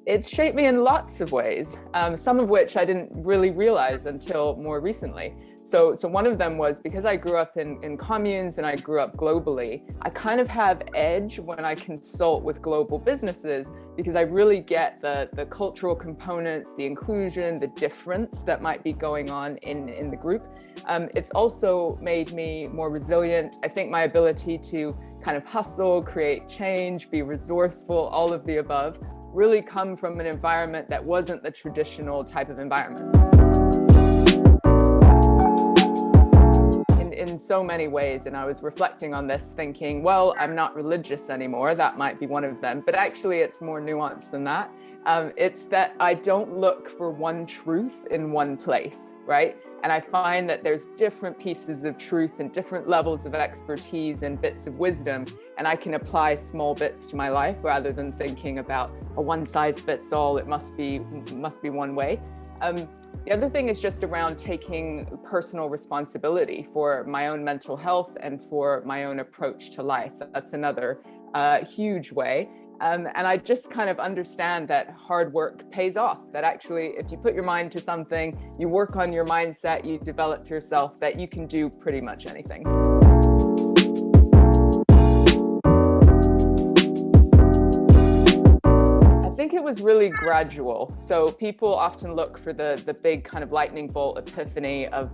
It's shaped me in lots of ways, some of which I didn't really realize until more recently. So one of them was because I grew up in communes and I grew up globally, I kind of have edge when I consult with global businesses because I really get the cultural components, the inclusion, the difference that might be going on in the group. It's also made me more resilient. I think my ability to kind of hustle, create change, be resourceful, all of the above, really come from an environment that wasn't the traditional type of environment. In so many ways, and I was reflecting on this thinking, well, I'm not religious anymore, that might be one of them, but actually it's more nuanced than that. It's that I don't look for one truth in one place, right? And I find that there's different pieces of truth and different levels of expertise and bits of wisdom, and I can apply small bits to my life rather than thinking about a one size fits all, it must be one way. The other thing is just around taking personal responsibility for my own mental health and for my own approach to life. That's another huge way. And I just kind of understand that hard work pays off, that actually, if you put your mind to something, you work on your mindset, you develop yourself, that you can do pretty much anything. I think it was really gradual. So people often look for the big kind of lightning bolt epiphany of,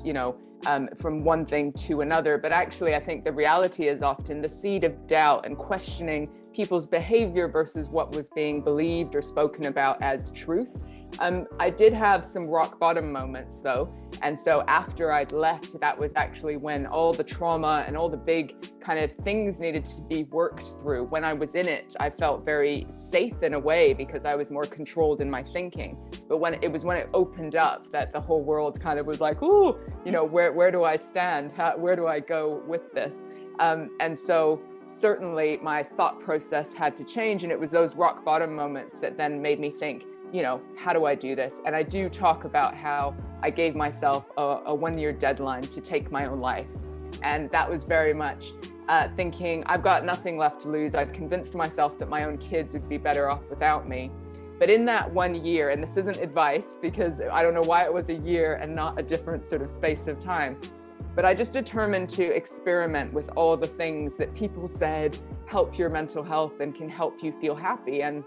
from one thing to another. But actually, I think the reality is often the seed of doubt and questioning people's behavior versus what was being believed or spoken about as truth. I did have some rock bottom moments though. And so after I'd left, that was actually when all the trauma and all the big kind of things needed to be worked through. When I was in it, I felt very safe in a way because I was more controlled in my thinking. But when it opened up that the whole world kind of was like, ooh, where do I stand? Where do I go with this? And so certainly my thought process had to change, and it was those rock bottom moments that then made me think, how do I do this? And I do talk about how I gave myself a 1-year deadline to take my own life. And that was very much thinking, I've got nothing left to lose. I've convinced myself that my own kids would be better off without me. But in that 1 year, and this isn't advice because I don't know why it was a year and not a different sort of space of time, but I just determined to experiment with all the things that people said help your mental health and can help you feel happy. And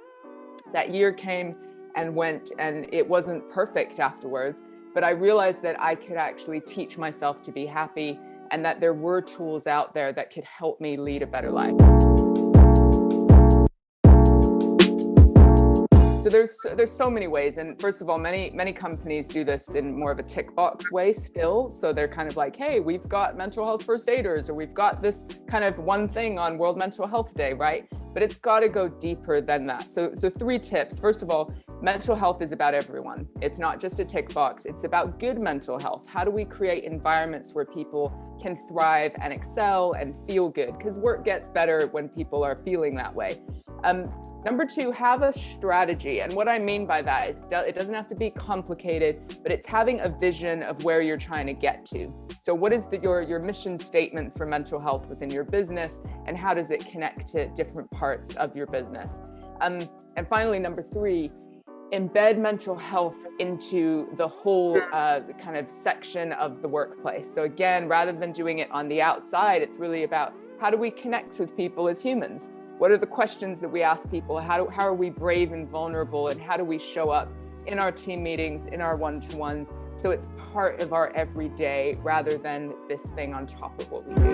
that year came and went, and it wasn't perfect afterwards, but I realized that I could actually teach myself to be happy and that there were tools out there that could help me lead a better life. So there's so many ways. And first of all, many companies do this in more of a tick box way still. So they're kind of like, hey, we've got mental health first aiders, or we've got this kind of one thing on World Mental Health Day, right? But it's got to go deeper than that. So 3 tips. First of all, mental health is about everyone. It's not just a tick box. It's about good mental health. How do we create environments where people can thrive and excel and feel good? Because work gets better when people are feeling that way. Number 2, have a strategy. And what I mean by that is it doesn't have to be complicated, but it's having a vision of where you're trying to get to. So what is your mission statement for mental health within your business, and how does it connect to different parts of your business? And finally, number 3, embed mental health into the whole kind of section of the workplace. So again, rather than doing it on the outside, it's really about how do we connect with people as humans? What are the questions that we ask people? How are we brave and vulnerable? And how do we show up in our team meetings, in our one-to-ones? So it's part of our everyday rather than this thing on top of what we do.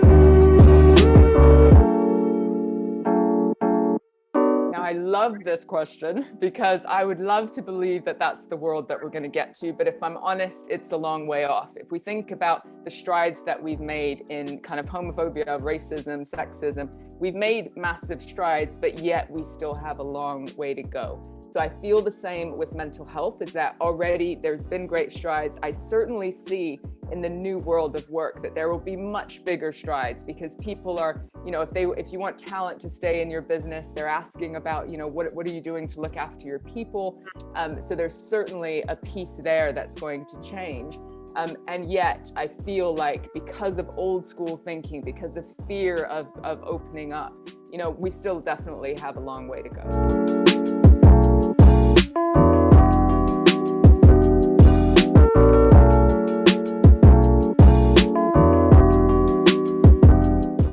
Now, I love this question because I would love to believe that that's the world that we're going to get to. But if I'm honest, it's a long way off. If we think about the strides that we've made in kind of homophobia, racism, sexism, we've made massive strides, but yet we still have a long way to go. So I feel the same with mental health, is that already there's been great strides. I certainly see in the new world of work that there will be much bigger strides, because people are, if you want talent to stay in your business, they're asking about, what are you doing to look after your people? So there's certainly a piece there that's going to change. And yet I feel like because of old school thinking, because of fear of opening up, we still definitely have a long way to go.